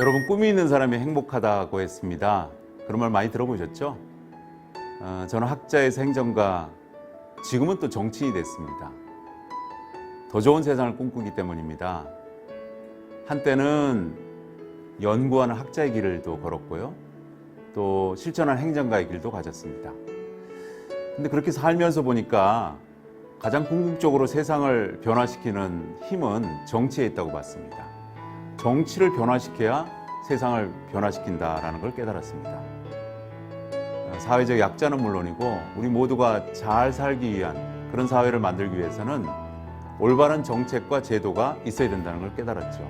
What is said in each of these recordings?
여러분, 꿈이 있는 사람이 행복하다고 했습니다. 그런 말 많이 들어보셨죠? 저는 학자에서 행정가, 지금은 또 정치인이 됐습니다. 더 좋은 세상을 꿈꾸기 때문입니다. 한때는 연구하는 학자의 길을 또 걸었고요. 또 실천하는 행정가의 길도 가졌습니다. 근데 그렇게 살면서 보니까 가장 궁극적으로 세상을 변화시키는 힘은 정치에 있다고 봤습니다. 정치를 변화시켜야 세상을 변화시킨다라는 걸 깨달았습니다. 사회적 약자는 물론이고 우리 모두가 잘 살기 위한 그런 사회를 만들기 위해서는 올바른 정책과 제도가 있어야 된다는 걸 깨달았죠.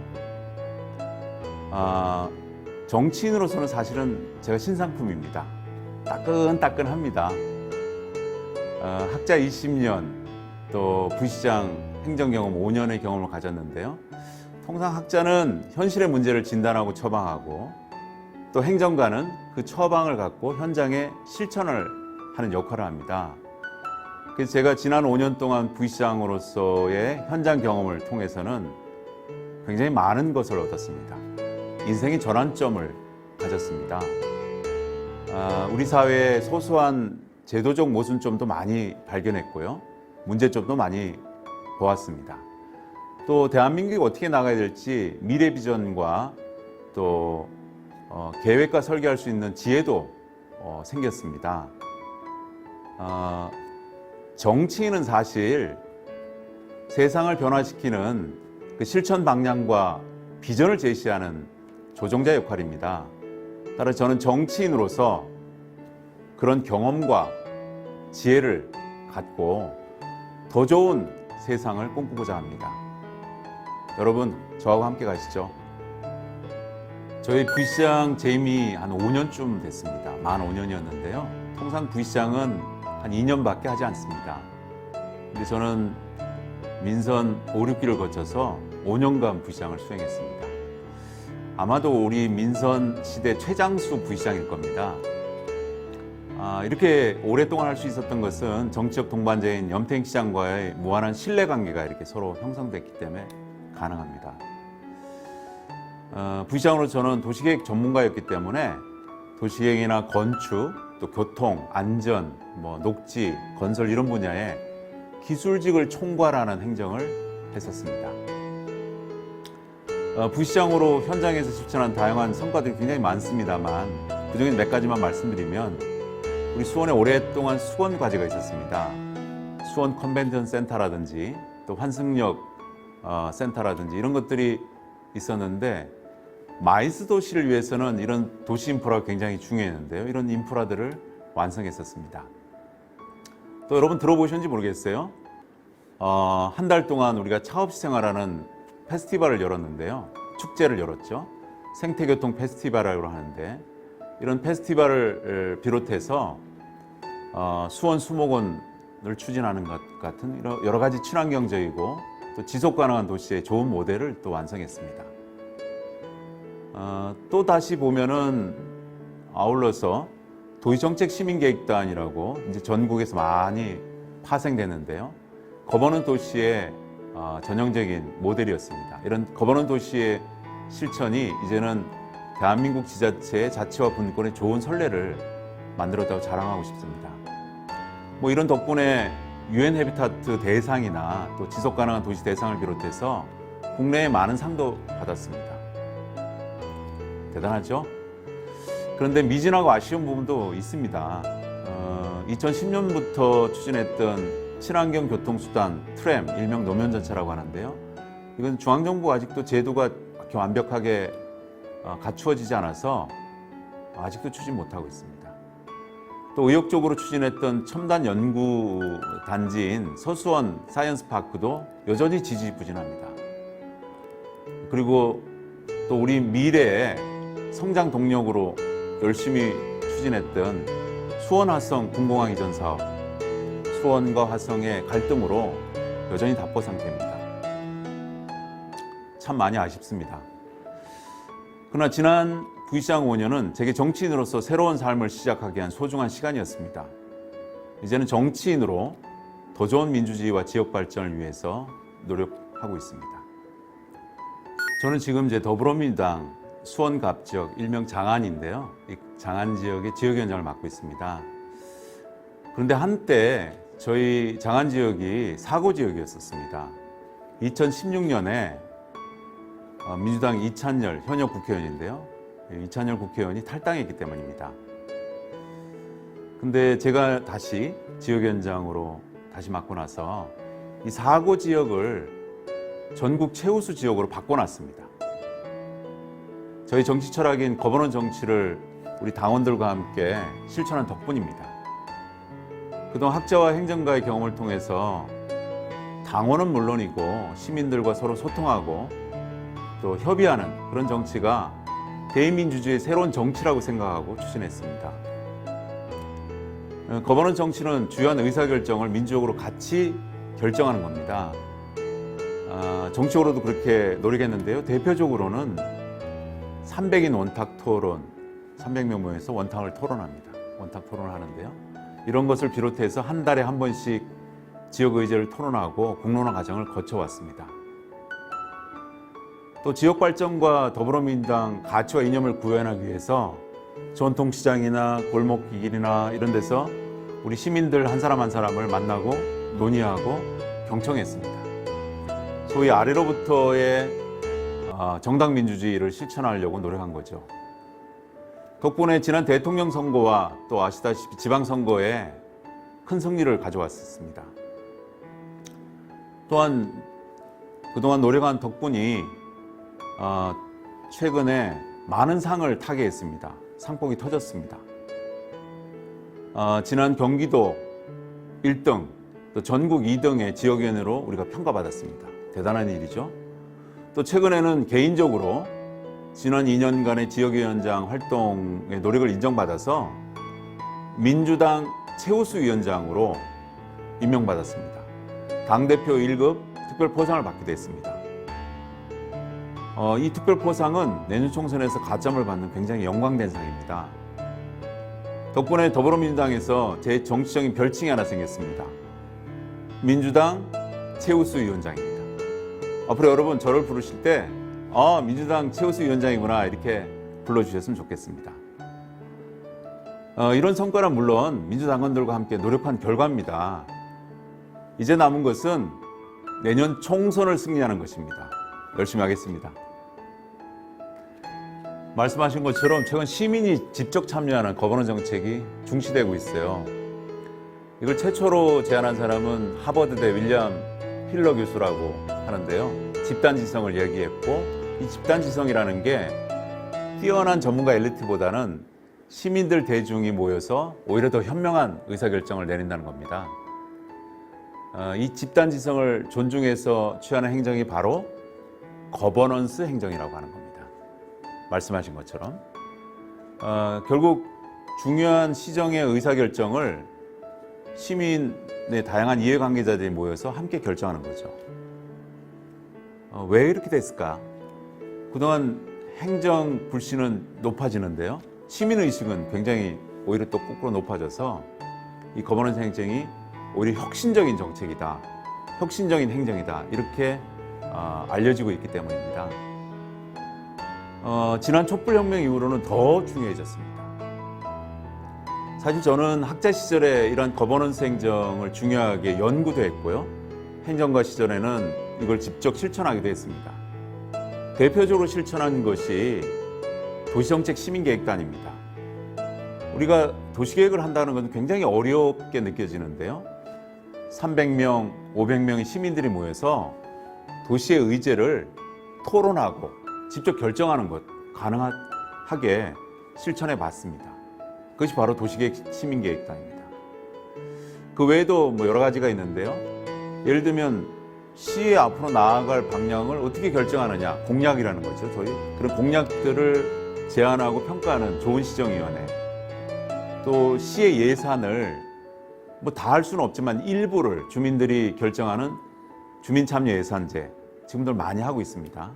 정치인으로서는 사실은 제가 신상품입니다. 따끈따끈합니다. 학자 20년, 또 부시장 행정 경험 5년의 경험을 가졌는데요. 통상 학자는 현실의 문제를 진단하고 처방하고, 또 행정가는 그 처방을 갖고 현장에 실천을 하는 역할을 합니다. 그래서 제가 지난 5년 동안 부시장으로서의 현장 경험을 통해서는 굉장히 많은 것을 얻었습니다. 인생의 전환점을 가졌습니다. 우리 사회의 소소한 제도적 모순점도 많이 발견했고요. 문제점도 많이 보았습니다. 또 대한민국이 어떻게 나가야 될지 미래 비전과 또 계획과 설계할 수 있는 지혜도 생겼습니다. 정치인은 사실 세상을 변화시키는 그 실천 방향과 비전을 제시하는 조종자 역할입니다. 따라 저는 정치인으로서 그런 경험과 지혜를 갖고 더 좋은 세상을 꿈꾸고자 합니다. 여러분, 저하고 함께 가시죠. 저희 부시장 재임이 한 5년쯤 됐습니다. 만 5년이었는데요. 통상 부시장은 한 2년밖에 하지 않습니다. 근데 저는 민선 5, 6기를 거쳐서 5년간 부시장을 수행했습니다. 아마도 우리 민선 시대 최장수 부시장일 겁니다. 이렇게 오랫동안 할 수 있었던 것은 정치적 동반자인 염태행 시장과의 무한한 신뢰관계가 이렇게 서로 형성됐기 때문에 가능합니다. 부시장으로 저는 도시계획 전문가였기 때문에 도시계획이나 건축, 또 교통, 안전, 녹지, 건설 이런 분야에 기술직을 총괄하는 행정을 했었습니다. 부시장으로 현장에서 실천한 다양한 성과들이 굉장히 많습니다만 그중에 몇 가지만 말씀드리면, 우리 수원에 오랫동안 수원 과제가 있었습니다. 수원 컨벤션 센터라든지 또 환승역 센터라든지 이런 것들이 있었는데, 마이스 도시를 위해서는 이런 도시 인프라가 굉장히 중요했는데요. 이런 인프라들을 완성했었습니다. 또 여러분 들어보셨는지 모르겠어요. 한 달 동안 우리가 차 없이 생활하는 페스티벌을 열었는데요. 축제를 열었죠. 생태교통 페스티벌이라고 하는데, 이런 페스티벌을 비롯해서 수원 수목원을 추진하는 것 같은 여러 가지 친환경적이고 또 지속 가능한 도시의 좋은 모델을 또 완성했습니다. 또 다시 보면은 아울러서 도시정책 시민계획단이라고 이제 전국에서 많이 파생되는데요. 거버넌 도시의 전형적인 모델이었습니다. 이런 거버넌 도시의 실천이 이제는 대한민국 지자체의 자치와 분권의 좋은 선례를 만들었다고 자랑하고 싶습니다. 이런 덕분에 UN 해비타트 대상이나 또 지속 가능한 도시 대상을 비롯해서 국내에 많은 상도 받았습니다. 대단하죠? 그런데 미진하고 아쉬운 부분도 있습니다. 2010년부터 추진했던 친환경 교통수단 트램, 일명 노면전차라고 하는데요. 이건 중앙정부가 아직도 제도가 그렇게 완벽하게 갖추어지지 않아서 아직도 추진 못하고 있습니다. 또 의욕적으로 추진했던 첨단 연구 단지인 서수원 사이언스파크도 여전히 지지부진합니다. 그리고 또 우리 미래의 성장 동력으로 열심히 추진했던 수원 화성 군공항 이전 사업, 수원과 화성의 갈등으로 여전히 답보 상태입니다. 참 많이 아쉽습니다. 그러나 지난 부시장 5년은 제게 정치인으로서 새로운 삶을 시작하기 위한 소중한 시간이었습니다. 이제는 정치인으로 더 좋은 민주주의와 지역 발전을 위해서 노력하고 있습니다. 저는 지금 이제 더불어민주당 수원 갑지역, 일명 장안인데요. 이 장안 지역의 지역위원장을 맡고 있습니다. 그런데 한때 저희 장안 지역이 사고 지역이었었습니다. 2016년에 민주당 이찬열 현역 국회의원인데요. 이찬열 국회의원이 탈당했기 때문입니다. 근데 제가 다시 지역위원장으로 다시 맡고 나서 이 사고 지역을 전국 최우수 지역으로 바꿔놨습니다. 저희 정치 철학인 거버넌 정치를 우리 당원들과 함께 실천한 덕분입니다. 그동안 학자와 행정가의 경험을 통해서 당원은 물론이고 시민들과 서로 소통하고 또 협의하는 그런 정치가 대의민주주의의 새로운 정치라고 생각하고 추진했습니다. 거버넌 정치는 주요한 의사결정을 민주적으로 같이 결정하는 겁니다. 정치적으로도 그렇게 노리겠는데요. 대표적으로는 300인 원탁 토론, 300명 모여서 원탁을 토론합니다. 원탁 토론을 하는데요. 이런 것을 비롯해서 한 달에 한 번씩 지역 의제를 토론하고 공론화 과정을 거쳐왔습니다. 또 지역 발전과 더불어민주당 가치와 이념을 구현하기 위해서 전통시장이나 골목길이나 이런 데서 우리 시민들 한 사람 한 사람을 만나고 논의하고 경청했습니다. 소위 아래로부터의 정당 민주주의를 실천하려고 노력한 거죠. 덕분에 지난 대통령 선거와 또 아시다시피 지방선거에 큰 승리를 가져왔습니다. 또한 그동안 노력한 덕분이 최근에 많은 상을 타게 했습니다. 상복이 터졌습니다. 지난 경기도 1등, 또 전국 2등의 지역위원으로 우리가 평가받았습니다. 대단한 일이죠. 또 최근에는 개인적으로 지난 2년간의 지역위원장 활동의 노력을 인정받아서 민주당 최우수 위원장으로 임명받았습니다. 당대표 1급 특별포상을 받기도 했습니다. 이 특별포상은 내년 총선에서 가점을 받는 굉장히 영광된 상입니다. 덕분에 더불어민주당에서 제 정치적인 별칭이 하나 생겼습니다. 민주당 최우수 위원장입니다. 앞으로 여러분 저를 부르실 때 민주당 최우수 위원장이구나 이렇게 불러주셨으면 좋겠습니다. 이런 성과는 물론 민주당원들과 함께 노력한 결과입니다. 이제 남은 것은 내년 총선을 승리하는 것입니다. 열심히 하겠습니다. 말씀하신 것처럼 최근 시민이 직접 참여하는 거버넌 정책이 중시되고 있어요. 이걸 최초로 제안한 사람은 하버드대 윌리엄 힐러 교수라고 하는데요. 집단지성을 얘기했고 이 집단지성이라는 게 뛰어난 전문가 엘리트보다는 시민들 대중이 모여서 오히려 더 현명한 의사결정을 내린다는 겁니다. 이 집단지성을 존중해서 취하는 행정이 바로 거버넌스 행정이라고 하는 겁니다. 말씀하신 것처럼 결국 중요한 시정의 의사결정을 시민의 다양한 이해관계자들이 모여서 함께 결정하는 거죠. 왜 이렇게 됐을까? 그동안 행정 불신은 높아지는데요. 시민의식은 굉장히 오히려 또 거꾸로 높아져서 이 거버넌스 행정이 오히려 혁신적인 정책이다, 혁신적인 행정이다 이렇게 알려지고 있기 때문입니다. 지난 촛불혁명 이후로는 더 중요해졌습니다. 사실 저는 학자 시절에 이런 거버넌스 행정을 중요하게 연구도 했고요. 행정가 시절에는 이걸 직접 실천하기도 했습니다. 대표적으로 실천한 것이 도시정책 시민계획단입니다. 우리가 도시계획을 한다는 것은 굉장히 어렵게 느껴지는데요. 300명, 500명의 시민들이 모여서 도시의 의제를 토론하고 직접 결정하는 것 가능하게 실천해 봤습니다. 그것이 바로 도시계획 시민계획단입니다. 그 외에도 여러 가지가 있는데요. 예를 들면 시의 앞으로 나아갈 방향을 어떻게 결정하느냐, 공약이라는 거죠. 저희 그런 공약들을 제안하고 평가하는 좋은 시정위원회, 또 시의 예산을 다 할 수는 없지만 일부를 주민들이 결정하는 주민참여예산제 지금들 많이 하고 있습니다.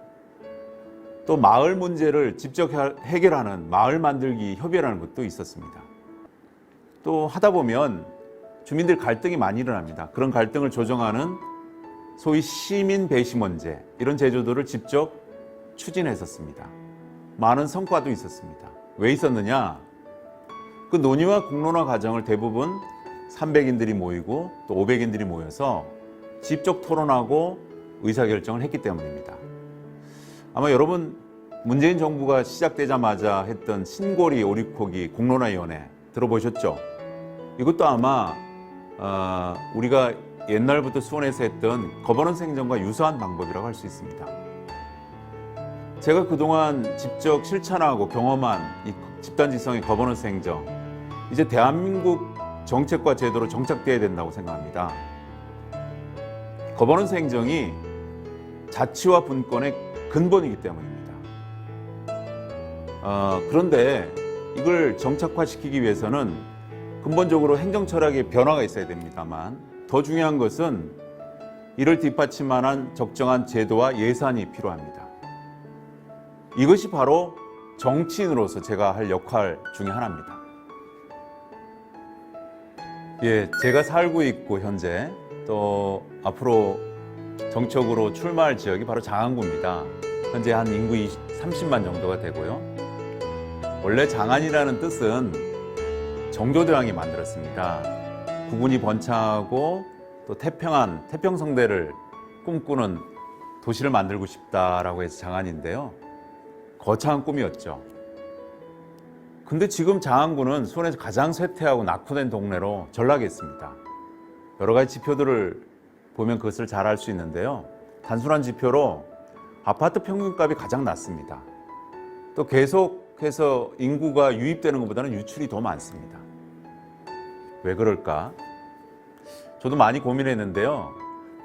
또 마을 문제를 직접 해결하는 마을 만들기 협의회라는 것도 있었습니다. 또 하다 보면 주민들 갈등이 많이 일어납니다. 그런 갈등을 조정하는 소위 시민 배심원제 이런 제도들을 직접 추진했었습니다. 많은 성과도 있었습니다. 왜 있었느냐? 그 논의와 공론화 과정을 대부분 300인들이 모이고 또 500인들이 모여서 직접 토론하고 의사결정을 했기 때문입니다. 아마 여러분 문재인 정부가 시작되자마자 했던 신고리 오리코기 공론화위원회 들어보셨죠? 이것도 아마 우리가 옛날부터 수원에서 했던 거버넌스 행정과 유사한 방법이라고 할 수 있습니다. 제가 그동안 직접 실천하고 경험한 이 집단지성의 거버넌스 행정, 이제 대한민국 정책과 제도로 정착되어야 된다고 생각합니다. 거버넌스 행정이 자치와 분권의 근본이기 때문입니다. 그런데 이걸 정착화시키기 위해서는 근본적으로 행정 철학의 변화가 있어야 됩니다만, 더 중요한 것은 이를 뒷받침하는 적정한 제도와 예산이 필요합니다. 이것이 바로 정치인으로서 제가 할 역할 중에 하나입니다. 예, 제가 살고 있고 현재 또 앞으로 정책으로 출마할 지역이 바로 장안구입니다. 현재 한 인구 30만 정도가 되고요. 원래 장안이라는 뜻은 정조대왕이 만들었습니다. 국운이 번창하고 또 태평한 태평성대를 꿈꾸는 도시를 만들고 싶다라고 해서 장안인데요. 거창한 꿈이었죠. 근데 지금 장안구는 수원에서 가장 쇠퇴하고 낙후된 동네로 전락해 있습니다. 여러 가지 지표들을 보면 그것을 잘 알 수 있는데요. 단순한 지표로 아파트 평균값이 가장 낮습니다. 또 계속해서 인구가 유입되는 것보다는 유출이 더 많습니다. 왜 그럴까? 저도 많이 고민했는데요.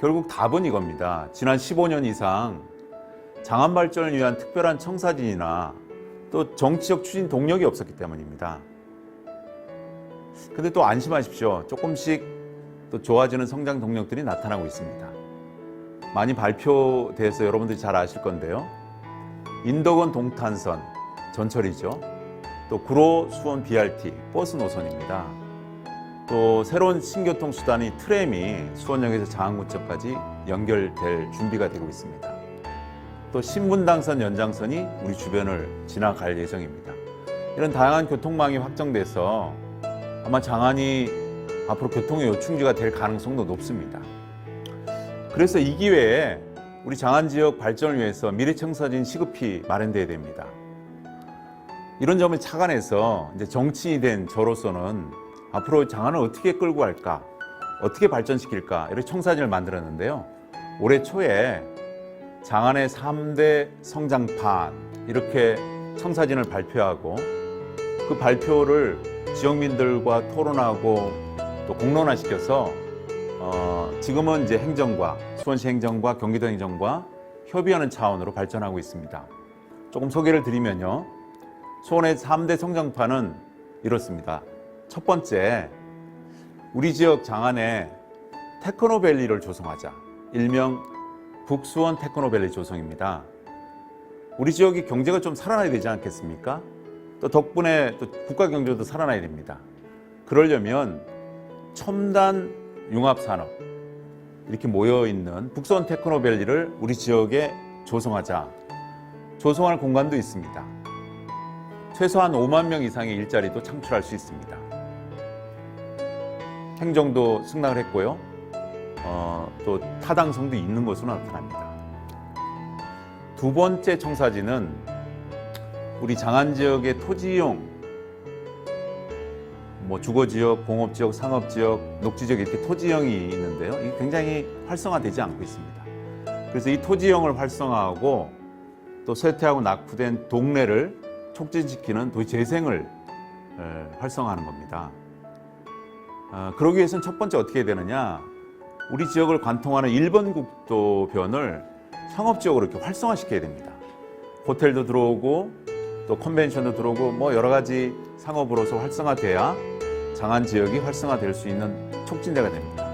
결국 답은 이겁니다. 지난 15년 이상 장안 발전을 위한 특별한 청사진이나 또 정치적 추진 동력이 없었기 때문입니다. 근데 또 안심하십시오. 조금씩 또 좋아지는 성장 동력들이 나타나고 있습니다. 많이 발표돼서 여러분들이 잘 아실 건데요. 인덕원 동탄선 전철이죠. 또 구로 수원 BRT 버스 노선입니다. 또 새로운 신교통 수단이 트램이 수원역에서 장안구점까지 연결될 준비가 되고 있습니다. 또 신분당선 연장선이 우리 주변을 지나갈 예정입니다. 이런 다양한 교통망이 확정돼서 아마 장안이 앞으로 교통의 요충지가 될 가능성도 높습니다. 그래서 이 기회에 우리 장안 지역 발전을 위해서 미래청사진 시급히 마련돼야 됩니다. 이런 점을 착안해서 이제 정치인이 된 저로서는 앞으로 장안을 어떻게 끌고 갈까, 어떻게 발전시킬까 이렇게 청사진을 만들었는데요. 올해 초에 장안의 3대 성장판 이렇게 청사진을 발표하고 그 발표를 지역민들과 토론하고 또 공론화시켜서 지금은 이제 행정과 수원시 행정과 경기도 행정과 협의하는 차원으로 발전하고 있습니다. 조금 소개를 드리면요. 수원의 3대 성장판은 이렇습니다. 첫 번째, 우리 지역 장안에 테크노밸리를 조성하자. 일명 북수원 테크노밸리 조성입니다. 우리 지역이 경제가 좀 살아나야 되지 않겠습니까? 또 덕분에 또 국가 경제도 살아나야 됩니다. 그러려면 첨단 융합산업 이렇게 모여있는 북수원 테크노밸리를 우리 지역에 조성하자. 조성할 공간도 있습니다. 최소한 5만 명 이상의 일자리도 창출할 수 있습니다. 행정도 승낙을 했고요. 또 타당성도 있는 것으로 나타납니다. 두 번째 청사진은 우리 장안 지역의 토지이용, 주거지역, 공업지역, 상업지역, 녹지지역 이렇게 토지형이 있는데요. 이게 굉장히 활성화되지 않고 있습니다. 그래서 이 토지형을 활성화하고 또 쇠퇴하고 낙후된 동네를 촉진시키는 도시 재생을 활성화하는 겁니다. 그러기 위해서는 첫 번째 어떻게 해야 되느냐? 우리 지역을 관통하는 1번 국도변을 상업지역으로 이렇게 활성화시켜야 됩니다. 호텔도 들어오고 또 컨벤션도 들어오고 여러 가지 상업으로서 활성화돼야 장안 지역이 활성화될 수 있는 촉진제가 됩니다.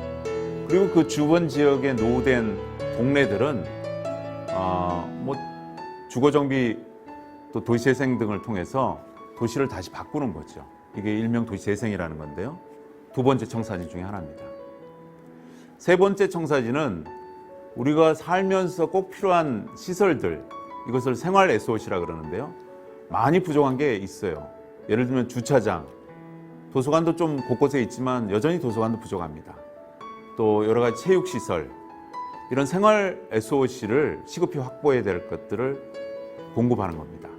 그리고 그 주변 지역에 노후된 동네들은 주거정비 또 도시재생 등을 통해서 도시를 다시 바꾸는 거죠. 이게 일명 도시재생이라는 건데요. 두 번째 청사진 중에 하나입니다. 세 번째 청사진은 우리가 살면서 꼭 필요한 시설들, 이것을 생활 SOC라 그러는데요. 많이 부족한 게 있어요. 예를 들면 주차장, 도서관도 좀 곳곳에 있지만 여전히 도서관도 부족합니다. 또 여러 가지 체육시설, 이런 생활 SOC를 시급히 확보해야 될 것들을 공급하는 겁니다.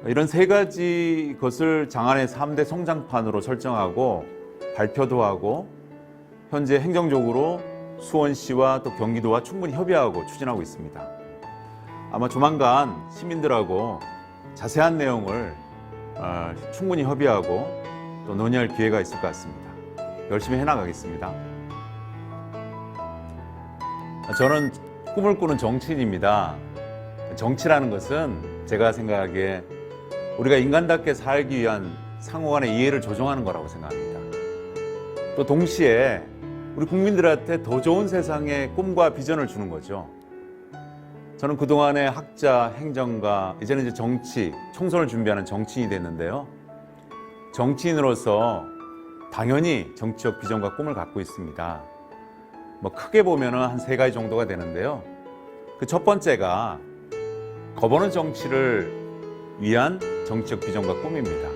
이런 세 가지 것을 장안의 3대 성장판으로 설정하고 발표도 하고 현재 행정적으로 수원시와 또 경기도와 충분히 협의하고 추진하고 있습니다. 아마 조만간 시민들하고 자세한 내용을 충분히 협의하고 또 논의할 기회가 있을 것 같습니다. 열심히 해나가겠습니다. 저는 꿈을 꾸는 정치인입니다. 정치라는 것은 제가 생각하기에 우리가 인간답게 살기 위한 상호 간의 이해를 조정하는 거라고 생각합니다. 또 동시에 우리 국민들한테 더 좋은 세상의 꿈과 비전을 주는 거죠. 저는 그동안의 학자, 행정가, 이제는 이제 정치, 총선을 준비하는 정치인이 됐는데요. 정치인으로서 당연히 정치적 비전과 꿈을 갖고 있습니다. 크게 보면 한 3가지 정도가 되는데요. 그 첫 번째가 거버넌 정치를 위한 정치적 비전과 꿈입니다.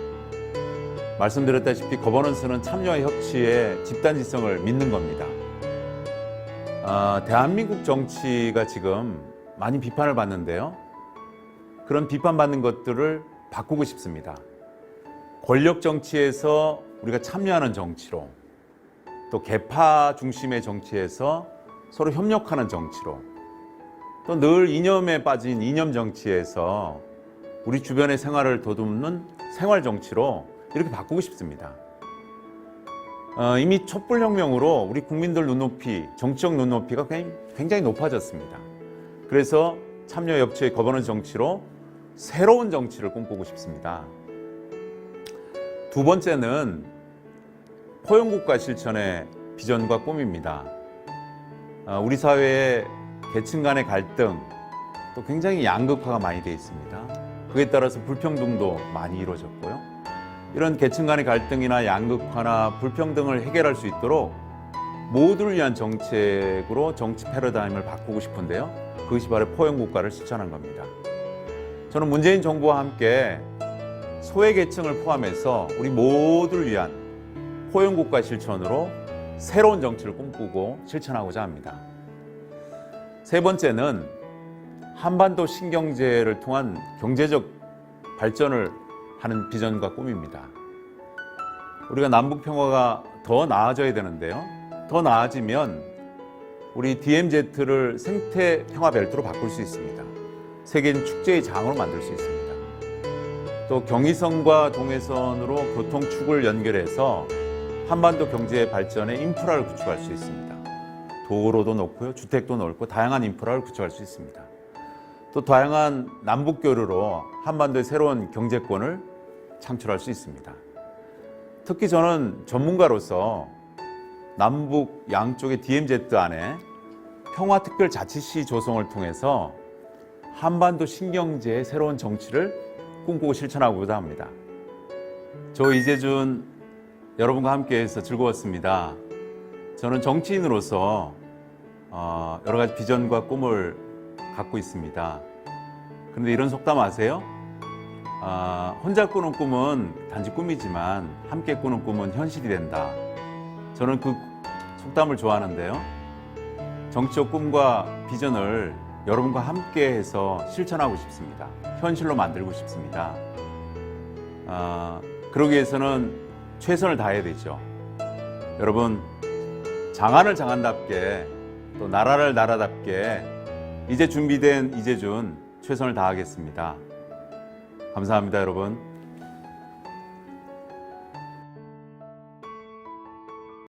말씀드렸다시피 거버넌스는 참여와 협치의 집단지성을 믿는 겁니다. 대한민국 정치가 지금 많이 비판을 받는데요. 그런 비판받는 것들을 바꾸고 싶습니다. 권력 정치에서 우리가 참여하는 정치로, 또 계파 중심의 정치에서 서로 협력하는 정치로, 또 늘 이념에 빠진 이념 정치에서 우리 주변의 생활을 더듬는 생활 정치로 이렇게 바꾸고 싶습니다. 이미 촛불혁명으로 우리 국민들 눈높이, 정치적 눈높이가 굉장히 높아졌습니다. 그래서 참여 협치의 거버넌스 정치로 새로운 정치를 꿈꾸고 싶습니다. 두 번째는 포용국가 실천의 비전과 꿈입니다. 우리 사회의 계층 간의 갈등, 또 굉장히 양극화가 많이 되어 있습니다. 그에 따라서 불평등도 많이 이루어졌고요. 이런 계층 간의 갈등이나 양극화나 불평등을 해결할 수 있도록 모두를 위한 정책으로 정치 패러다임을 바꾸고 싶은데요. 그것이 바로 포용국가를 실천한 겁니다. 저는 문재인 정부와 함께 소외계층을 포함해서 우리 모두를 위한 포용국가 실천으로 새로운 정치를 꿈꾸고 실천하고자 합니다. 세 번째는 한반도 신경제를 통한 경제적 발전을 하는 비전과 꿈입니다. 우리가 남북 평화가 더 나아져야 되는데요. 더 나아지면 우리 DMZ를 생태 평화 벨트로 바꿀 수 있습니다. 세계인 축제의 장으로 만들 수 있습니다. 또 경의선과 동해선으로 교통축을 연결해서 한반도 경제 발전의 인프라를 구축할 수 있습니다. 도로도 넓고요, 주택도 넓고 다양한 인프라를 구축할 수 있습니다. 또 다양한 남북 교류로 한반도의 새로운 경제권을 창출할 수 있습니다. 특히 저는 전문가로서 남북 양쪽의 DMZ 안에 평화특별자치시 조성을 통해서 한반도 신경제의 새로운 정치를 꿈꾸고 실천하고자 합니다. 저 이재준 여러분과 함께해서 즐거웠습니다. 저는 정치인으로서 여러 가지 비전과 꿈을 갖고 있습니다. 그런데 이런 속담 아세요? 혼자 꾸는 꿈은 단지 꿈이지만 함께 꾸는 꿈은 현실이 된다. 저는 그 속담을 좋아하는데요. 정치적 꿈과 비전을 여러분과 함께해서 실천하고 싶습니다. 현실로 만들고 싶습니다. 그러기 위해서는 최선을 다해야 되죠. 여러분, 장안을 장안답게 또 나라를 나라답게 이제 준비된 이재준 최선을 다하겠습니다. 감사합니다, 여러분.